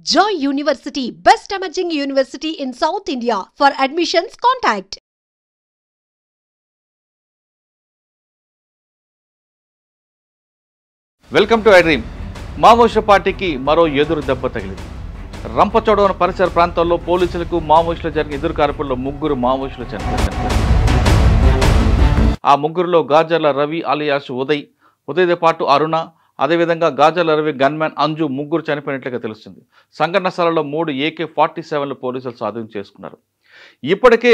Joy University, best emerging university in South India. For admissions, contact. Welcome to iDream. Maoist పార్టీకి మరో ఎదురు దెబ్బ తగిలింది. రంపచోడవరం పరిసర ప్రాంతాల్లో పోలీసులకు మావోయిస్టులు జరిగిన ఎదురు కాల్పుల్లో ముగ్గురు మావోయిస్టులు చనిపోయారు. ఆ ముగ్గురులో గాజర్ల రవి అలియాస్ ఉదయ్తో పాటు అరుణ, అదేవిధంగా గాజర్ల రవి గన్మ్యాన్ అంజు ముగ్గురు చనిపోయినట్లుగా తెలుస్తుంది. సంఘటన స్థలంలో 3 AK-47 పోలీసులు స్వాధీనం చేసుకున్నారు. ఇప్పటికే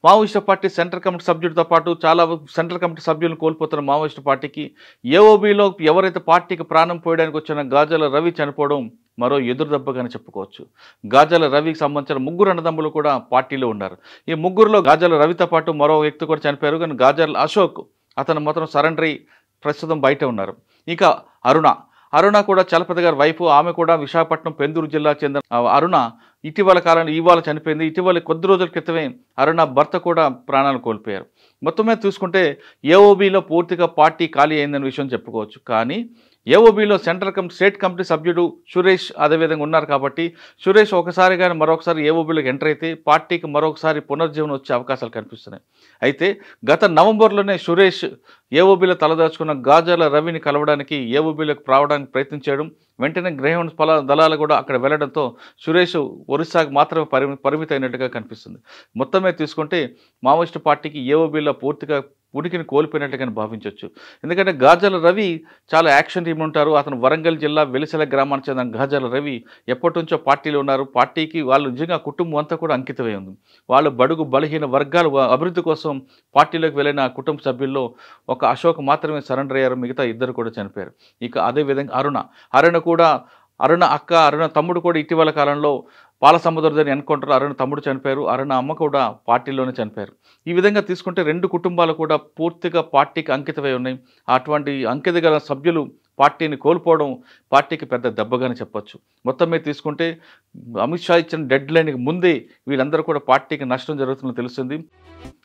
మావోయిస్టు పార్టీ సెంట్రల్ కమిటీ సభ్యుడితో పాటు చాలా సెంట్రల్ కమిటీ సభ్యులను కోల్పోతున్న మావోయిస్టు పార్టీకి ఏఓబీలో ఎవరైతే పార్టీకి ప్రాణం పోయడానికి వచ్చిన గాజర్ల రవి చనిపోవడం మరో ఎదురు దెబ్బగానే చెప్పుకోవచ్చు. గాజర్ల రవికి సంబంధించిన ముగ్గురు అన్నదమ్ములు కూడా పార్టీలో ఉన్నారు. ఈ ముగ్గురులో గాజర్ల రవితో పాటు మరో వ్యక్తి కూడా చనిపోయారు. కానీ గాజర్ల అశోక్ అతను మాత్రం సరెండర్ ప్రస్తుతం బయట ఉన్నారు. ఇక అరుణ కూడా చలపతి గారి వైఫ్, ఆమె కూడా విశాఖపట్నం పెందూరు జిల్లాకు చెందిన అరుణ ఇవాళ చనిపోయింది. ఇటీవల కొద్ది రోజుల క్రితమే అరుణ భర్త కూడా ప్రాణాలు కోల్పోయారు. మొత్తం మీద చూసుకుంటే ఏఓబీలో పూర్తిగా పార్టీ ఖాళీ అయిందనే విషయం చెప్పుకోవచ్చు. కానీ ఏఓబీలో స్టేట్ కమిటీ సభ్యుడు సురేష్ అదేవిధంగా ఉన్నారు కాబట్టి సురేష్ ఒకసారి కానీ మరొకసారి ఏఓబీలోకి ఎంటర్ అయితే పార్టీకి మరొకసారి పునర్జీవనం వచ్చే అవకాశాలు కనిపిస్తున్నాయి. అయితే గత నవంబర్లోనే సురేష్ ఏఓబీలో తలదాచుకున్న గాజర్ల రవిని కలవడానికి ఏఓబీలోకి రావడానికి ప్రయత్నం చేయడం, వెంటనే గ్రేహౌండ్స్ దళాలు కూడా అక్కడ వెళ్లడంతో సురేష్ ఒరిస్సాకు మాత్రమే పరిమితి అయినట్టుగా కనిపిస్తుంది. మొత్తమే తీసుకుంటే మావోయిస్టు పార్టీకి ఏఓబీలో పూర్తిగా ఉనికిని కోల్పోయినట్టుగానే భావించవచ్చు. ఎందుకంటే గాజర్ల రవి చాలా యాక్షన్ టీమ్ ఉంటారు. అతను వరంగల్ జిల్లా వెలిసెల గ్రామానికి చెందిన గాజర్ల రవి ఎప్పటి నుంచో పార్టీలో ఉన్నారు. పార్టీకి వాళ్ళు నిజంగా కుటుంబం అంతా కూడా అంకితమై ఉంది. వాళ్ళు బడుగు బలహీన వర్గాల అభివృద్ధి కోసం పార్టీలోకి వెళ్ళిన కుటుంబ సభ్యుల్లో ఒక అశోక్ మాత్రమే సరెండర్ అయ్యారు. మిగతా ఇద్దరు కూడా చనిపోయారు. ఇక అదేవిధంగా అరుణ తమ్ముడు కూడా ఇటీవల కాలంలో పాలసముద్రదని ఎన్కౌంటర్ అరుణ తమ్ముడు చనిపోయారు. అరుణ అమ్మ కూడా పార్టీలోనే చనిపోయారు. ఈ విధంగా తీసుకుంటే 2 కుటుంబాలు కూడా పూర్తిగా పార్టీకి అంకితమై ఉన్నాయి. అటువంటి అంకిత గల సభ్యులు పార్టీని కోల్పోవడం పార్టీకి పెద్ద దెబ్బగానే చెప్పొచ్చు. మొత్తం మీద తీసుకుంటే అమిత్ షా ఇచ్చిన డెడ్ లైన్కి ముందే వీళ్ళందరూ కూడా పార్టీకి నష్టం జరుగుతుందని తెలుస్తుంది.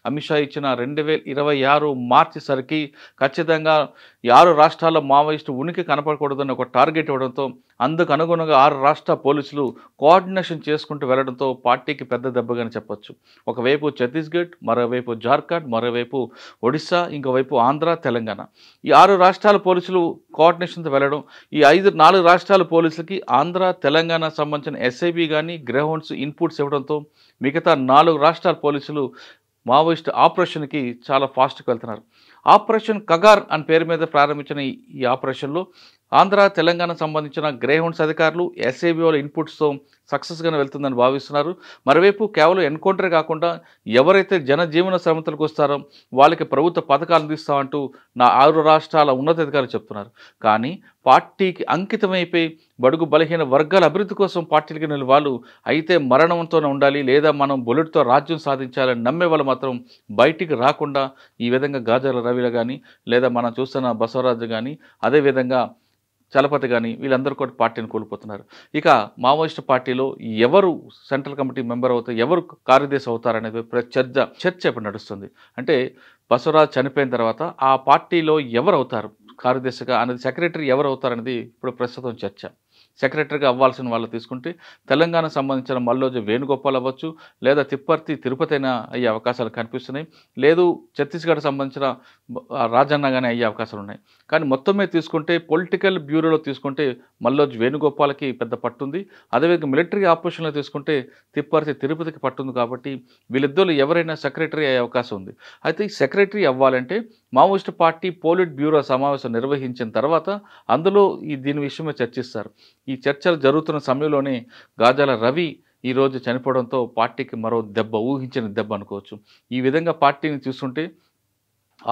అమిత్ షా ఇచ్చిన 2026 మార్చి సరికి ఖచ్చితంగా 6 రాష్ట్రాల్లో మావోయిస్టు ఉనికి కనపడకూడదని ఒక టార్గెట్ ఇవ్వడంతో అందుకు అనుగుణంగా 6 రాష్ట్ర పోలీసులు కోఆర్డినేషన్ చేసుకుంటూ వెళ్లడంతో పార్టీకి పెద్ద దెబ్బగానే చెప్పొచ్చు. ఒకవైపు ఛత్తీస్గఢ్, మరోవైపు జార్ఖండ్, మరోవైపు ఒడిశా, ఇంకోవైపు ఆంధ్ర, తెలంగాణ, ఈ 6 రాష్ట్రాల పోలీసులు కోఆర్డినేషన్తో వెళ్ళడం, ఈ 4 రాష్ట్రాల పోలీసులకి ఆంధ్ర, తెలంగాణ సంబంధించిన ఎస్ఐబి కానీ గ్రేహౌండ్స్ ఇన్పుట్స్ ఇవ్వడంతో మిగతా 4 రాష్ట్రాల పోలీసులు మావోయిస్ట్ ఆపరేషన్కి చాలా ఫాస్ట్గా వెళ్తున్నారు. ఆపరేషన్ కగార్ అని పేరు మీద ప్రారంభించిన ఈ ఆపరేషన్లో ఆంధ్ర, తెలంగాణ సంబంధించిన గ్రేహౌండ్స్ అధికారులు ఎస్ఐబి వాళ్ళ ఇన్పుట్స్తో సక్సెస్గానే వెళ్తుందని భావిస్తున్నారు. మరోవైపు కేవలం ఎన్కౌంటరే కాకుండా ఎవరైతే జనజీవన శ్రమతలకు వస్తారో వాళ్ళకి ప్రభుత్వ పథకాలు అందిస్తామంటూ 6 రాష్ట్రాల ఉన్నతాధికారులు చెప్తున్నారు. కానీ పార్టీకి అంకితమైపోయి బడుగు బలహీన వర్గాల అభివృద్ధి కోసం పార్టీలకి వెళ్ళిన వాళ్ళు అయితే మరణంతోనే ఉండాలి, లేదా మనం బుల్లెట్తో రాజ్యం సాధించాలని నమ్మే వాళ్ళు మాత్రం బయటికి రాకుండా ఈ విధంగా గాజర్ల రవిలో కానీ, లేదా మనం చూస్తున్న బసవరాజు కానీ, అదేవిధంగా చలపతి కానీ వీళ్ళందరూ కూడా పార్టీని కోల్పోతున్నారు. ఇక మావోయిస్టు పార్టీలో ఎవరు సెంట్రల్ కమిటీ మెంబర్ అవుతారు, ఎవరు కార్యదర్శి అవుతారనేది చర్చ ఇప్పుడు నడుస్తుంది. అంటే బసవరాజు చనిపోయిన తర్వాత ఆ పార్టీలో ఎవరు అవుతారు కార్యదర్శిగా అనేది, సెక్రటరీ ఎవరు అవుతారనేది ఇప్పుడు ప్రస్తుతం చర్చ. సెక్రటరీగా అవ్వాల్సిన వాళ్ళు తీసుకుంటే తెలంగాణ సంబంధించిన మల్లోజు వేణుగోపాల్ అవ్వచ్చు, లేదా తిరుపతి అయినా అయ్యే అవకాశాలు కనిపిస్తున్నాయి. లేదు ఛత్తీస్గఢ్ సంబంధించిన రాజన్న కానీ అయ్యే అవకాశాలు ఉన్నాయి. కానీ మొత్తం మీద తీసుకుంటే పొలిటికల్ బ్యూరోలో తీసుకుంటే మల్లోజు వేణుగోపాల్కి పెద్ద పట్టుంది. అదేవిధంగా మిలిటరీ ఆపరేషన్లో తీసుకుంటే తిరుపతికి పట్టుంది. కాబట్టి వీళ్ళిద్దరు ఎవరైనా సెక్రటరీ అయ్యే అవకాశం ఉంది. అయితే ఈ సెక్రటరీ అవ్వాలంటే మావోయిస్టు పార్టీ పోలిట్ బ్యూరో సమావేశం నిర్వహించిన తర్వాత అందులో దీని విషయమే చర్చిస్తారు. ఈ చర్చలు జరుగుతున్న సమయంలోనే గాజర్ల రవి ఈరోజు చనిపోవడంతో పార్టీకి మరో ఊహించిన దెబ్బ అనుకోవచ్చు. ఈ విధంగా పార్టీని చూస్తుంటే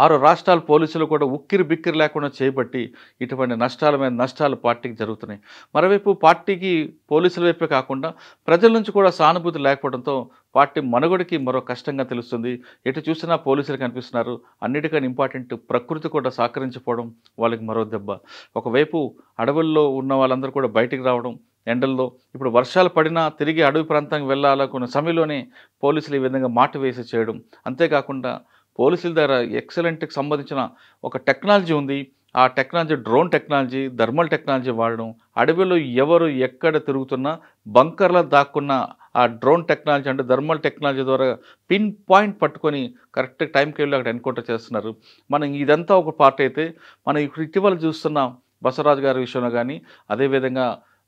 6 రాష్ట్రాల పోలీసులు కూడా ఉక్కిరి బిక్కిరి లేకుండా చేయబట్టి ఇటువంటి నష్టాల మీద నష్టాలు పార్టీకి జరుగుతున్నాయి. మరోవైపు పార్టీకి పోలీసుల వైపే కాకుండా ప్రజల నుంచి కూడా సానుభూతి లేకపోవడంతో పార్టీ మనుగడకి మరో కష్టంగా తెలుస్తుంది. ఎటు చూసినా పోలీసులు కనిపిస్తున్నారు. అన్నిటికన్నా ఇంపార్టెంట్ ప్రకృతి కూడా సహకరించకపోవడం వాళ్ళకి మరో దెబ్బ. ఒకవైపు అడవుల్లో ఉన్న వాళ్ళందరూ కూడా బయటికి రావడం, ఎండల్లో ఇప్పుడు వర్షాలు పడినా తిరిగి అడవి ప్రాంతానికి వెళ్ళాలనుకున్న సమయంలోనే పోలీసులు ఈ విధంగా మాట వేసి చేయడం. అంతేకాకుండా పోలీసుల దగ్గర ఎక్సలెంట్కి సంబంధించిన ఒక టెక్నాలజీ ఉంది. ఆ technology drone technology, thermal technology వాడడం, అడవిలో ఎవరు ఎక్కడ తిరుగుతున్నా బంకర్లో దాక్కున్న ఆ డ్రోన్ టెక్నాలజీ అంటే థర్మల్ టెక్నాలజీ ద్వారా పిన్ పాయింట్ పట్టుకొని కరెక్ట్ టైంకి వెళ్ళి అక్కడ ఎన్కౌంటర్ చేస్తున్నారు. మనం ఇదంతా ఒక పార్ట్ అయితే, మనం ఇప్పుడు ఇటీవల చూస్తున్న బసవరాజు గారి విషయంలో కానీ, అదేవిధంగా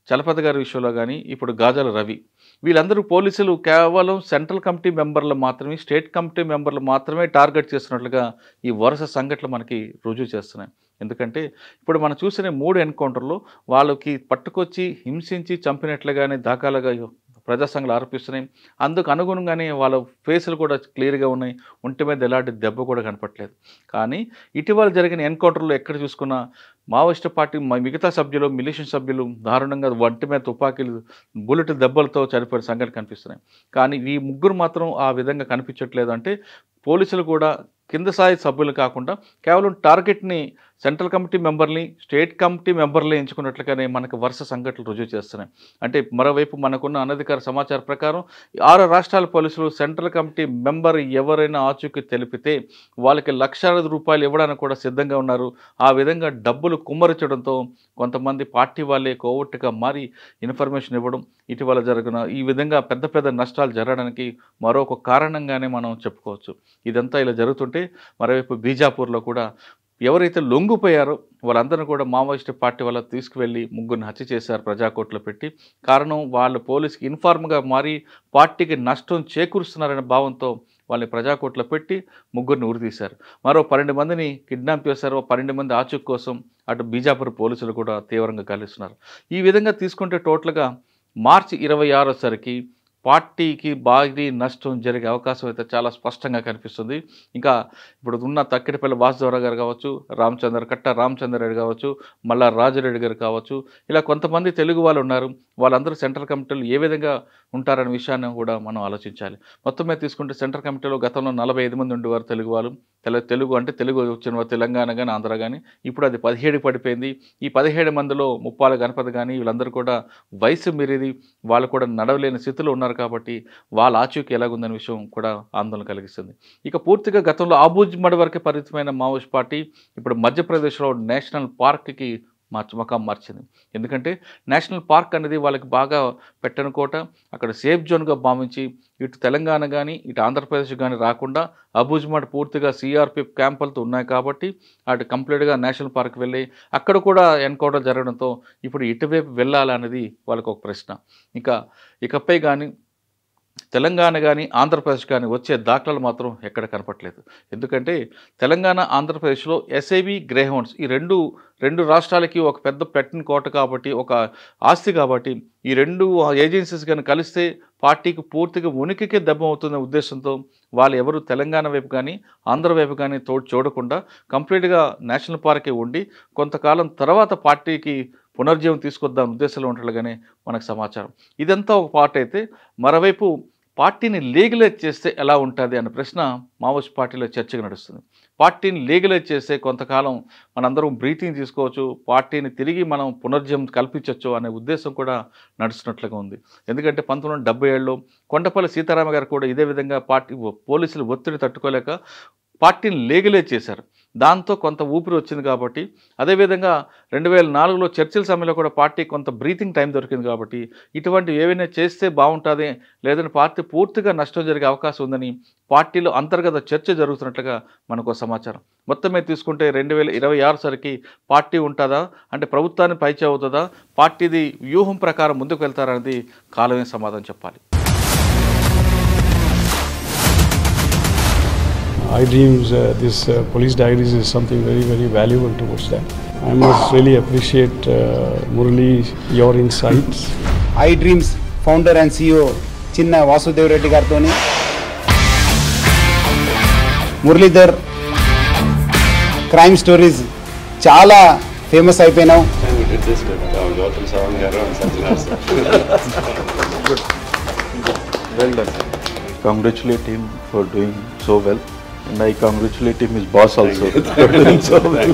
చలపతి గారి విషయంలో కానీ, ఇప్పుడు గాజాల రవి, వీళ్ళందరూ పోలీసులు కేవలం సెంట్రల్ కమిటీ మెంబర్లు మాత్రమే, స్టేట్ కమిటీ మెంబర్లు మాత్రమే టార్గెట్ చేస్తున్నట్లుగా ఈ వరుస సంఘటనలు మనకి రుజువు చేస్తున్నాయి. ఎందుకంటే ఇప్పుడు మనం చూసిన 3 ఎన్కౌంటర్లు వాళ్ళకి పట్టుకొచ్చి హింసించి చంపినట్లుగానే దాఖలాగా ప్రజా సంఘాలు ఆరోపిస్తున్నాయి. అందుకు అనుగుణంగానే వాళ్ళ ఫేసులు కూడా క్లియర్గా ఉన్నాయి. ఒంటి మీద ఎలాంటి దెబ్బ కూడా కనపట్లేదు. కానీ ఇటీవల జరిగిన ఎన్కౌంటర్లో ఎక్కడ చూసుకున్నా మావోయిస్టు పార్టీ మిగతా సభ్యులు, మిలిషియన్ సభ్యులు దారుణంగా ఒంటి మీద తుపాకీలు, బుల్లెట్ దెబ్బలతో చనిపోయిన సంఘటనలు కనిపిస్తున్నాయి. కానీ ఈ ముగ్గురు మాత్రం ఆ విధంగా కనిపించట్లేదు. అంటే పోలీసులు కూడా కింద స్థాయి సభ్యులు కాకుండా కేవలం టార్గెట్ని సెంట్రల్ కమిటీ మెంబర్ని, స్టేట్ కమిటీ మెంబర్లే ఎంచుకున్నట్లుగానే మనకు వరుస సంఘటనలు రుజువు చేస్తున్నాయి. అంటే మరోవైపు మనకున్న అనధికార సమాచారం ప్రకారం 6 రాష్ట్రాల పోలీసులు సెంట్రల్ కమిటీ మెంబర్ ఎవరైనా ఆచూకీ తెలిపితే వాళ్ళకి లక్షలాది రూపాయలు ఇవ్వడానికి కూడా సిద్ధంగా ఉన్నారు. ఆ విధంగా డబ్బులు కుమ్మరించడంతో కొంతమంది పార్టీ వాళ్ళే కోవట్టుగా మారి ఇన్ఫర్మేషన్ ఇవ్వడం ఇటీవల జరిగిన ఈ విధంగా పెద్ద పెద్ద నష్టాలు జరగడానికి మరొక కారణంగానే మనం చెప్పుకోవచ్చు. ఇదంతా ఇలా జరుగుతుంటే మరోవైపు బీజాపూర్లో కూడా ఎవరైతే లొంగిపోయారో వాళ్ళందరినీ కూడా మావోయిస్టు పార్టీ వాళ్ళ తీసుకువెళ్ళి ముగ్గురిని హత్య చేశారు ప్రజాకోర్టులో పెట్టి. కారణం వాళ్ళు పోలీసుకి ఇన్ఫార్మ్గా మారి పార్టీకి నష్టం చేకూరుస్తున్నారనే భావంతో వాళ్ళని ప్రజాకోర్టులో పెట్టి ముగ్గురిని ఉరితీశారు. మరో 12 మందిని కిడ్నాప్ చేశారు. 12 మంది ఆచూకీ కోసం అటు బీజాపూర్ పోలీసులు కూడా తీవ్రంగా గాలిస్తున్నారు. ఈ విధంగా తీసుకుంటే టోటల్గా మార్చి 26 సరికి పార్టీకి భారీ నష్టం జరిగే అవకాశం అయితే చాలా స్పష్టంగా కనిపిస్తుంది. ఇంకా ఇప్పుడు ఉన్న తక్కిడిపల్లి వాసుదేవరావు గారు కావచ్చు, కట్ట రామచంద్రారెడ్డి కావచ్చు, మళ్ళా రాజరెడ్డి గారు కావచ్చు, ఇలా కొంతమంది తెలుగు వాళ్ళు ఉన్నారు. వాళ్ళందరూ సెంట్రల్ కమిటీలో ఏ విధంగా ఉంటారనే విషయాన్ని కూడా మనం ఆలోచించాలి. మొత్తం మీద తీసుకుంటే సెంట్రల్ కమిటీలో గతంలో 45 మంది ఉండేవారు తెలుగు వాళ్ళు. తెలుగు అంటే తెలుగు వచ్చిన వారు తెలంగాణ కానీ ఆంధ్ర కానీ. ఇప్పుడు అది 17 పడిపోయింది. ఈ 17 మందిలో ముప్పాల గణపతి కానీ వీళ్ళందరూ కూడా వయసు మీరేది, వాళ్ళు కూడా నడవలేని స్థితిలో ఉన్నారు. కాబట్టి వాళ్ళ ఆచూకీ ఎలాగుందనే విషయం కూడా ఆందోళన కలిగిస్తుంది. ఇక పూర్తిగా గతంలో ఆబూజ్మడి వరకే పరిమితమైన మావోయిస్ట్ పార్టీ ఇప్పుడు మధ్యప్రదేశ్లో నేషనల్ పార్క్కి మకాం మార్చింది. ఎందుకంటే నేషనల్ పార్క్ అనేది వాళ్ళకి బాగా పెట్టని కోట, అక్కడ సేఫ్ జోన్గా భావించి ఇటు తెలంగాణ కానీ ఇటు ఆంధ్రప్రదేశ్ కానీ రాకుండా అబూజ్మడ్ పూర్తిగా సిఆర్పిఎఫ్ క్యాంపులతో ఉన్నాయి. కాబట్టి అటు కంప్లీట్గా నేషనల్ పార్క్ వెళ్ళి అక్కడ కూడా ఎన్కౌంటర్ జరగడంతో ఇప్పుడు ఇటువైపు వెళ్ళాలనేది వాళ్ళకు ఒక ప్రశ్న. ఇకపై కానీ తెలంగాణ కానీ ఆంధ్రప్రదేశ్ కానీ వచ్చే దాఖలాలు మాత్రం ఎక్కడ కనపట్లేదు. ఎందుకంటే తెలంగాణ ఆంధ్రప్రదేశ్లో ఎస్ఐవి, గ్రేహౌండ్స్ ఈ రెండు రాష్ట్రాలకి ఒక పెద్ద పెట్టిన కోట కాబట్టి, ఒక ఆస్తి కాబట్టి ఈ 2 ఏజెన్సీస్ కానీ కలిస్తే పార్టీకి పూర్తిగా ఉనికికే దెబ్బ అవుతున్న ఉద్దేశంతో వాళ్ళు ఎవరు తెలంగాణ వైపు కానీ ఆంధ్ర వైపు కానీ చూడకుండా కంప్లీట్గా నేషనల్ పార్కే ఉండి కొంతకాలం తర్వాత పార్టీకి పునర్జీవం తీసుకొద్దాం ఉద్దేశంలో ఉంటుండగానే మనకు సమాచారం. ఇదంతా ఒక పార్ట్ అయితే, మరోవైపు పార్టీని లీగలైజ్ చేస్తే ఎలా ఉంటుంది అనే ప్రశ్న మావోయిస్ట్ పార్టీలో చర్చగా నడుస్తుంది. పార్టీని లీగలైజ్ చేస్తే కొంతకాలం మనందరం బ్రీతింగ్ తీసుకోవచ్చు, పార్టీని తిరిగి మనం పునర్జీవం కల్పించవచ్చు అనే ఉద్దేశం కూడా నడుస్తున్నట్లుగా ఉంది. ఎందుకంటే 1977లో కొండపల్లి సీతారామ గారు కూడా ఇదే విధంగా పోలీసులు ఒత్తిడి తట్టుకోలేక పార్టీని లీగలైజ్ చేశారు. దాంతో కొంత ఊపిరి వచ్చింది కాబట్టి, అదేవిధంగా 2004లో చర్చల సమయంలో కూడా పార్టీ కొంత బ్రీతింగ్ టైం దొరికింది కాబట్టి ఇటువంటివి ఏవైనా చేస్తే బాగుంటుంది, లేదని పార్టీ పూర్తిగా నష్టం జరిగే అవకాశం ఉందని పార్టీలో అంతర్గత చర్చ జరుగుతున్నట్లుగా మనకు సమాచారం. మొత్తం మీద తీసుకుంటే 2026 సరికి పార్టీ ఉంటుందా అంటే ప్రభుత్వాన్ని పైచే అవుతుందా, పార్టీది వ్యూహం ప్రకారం ముందుకు వెళ్తారనేది కాలమే సమాధానం చెప్పాలి. iDreams, this police diaries is something very, very valuable towards that. I must really appreciate Murali, your insights. iDreams founder and CEO Chinna Vasudev Reddy gartoni Muralidhar crime stories చాలా famous అయిపోయినావు. Well done. Congratulate him for doing so well. And I congratulate him, his boss also, for doing so well.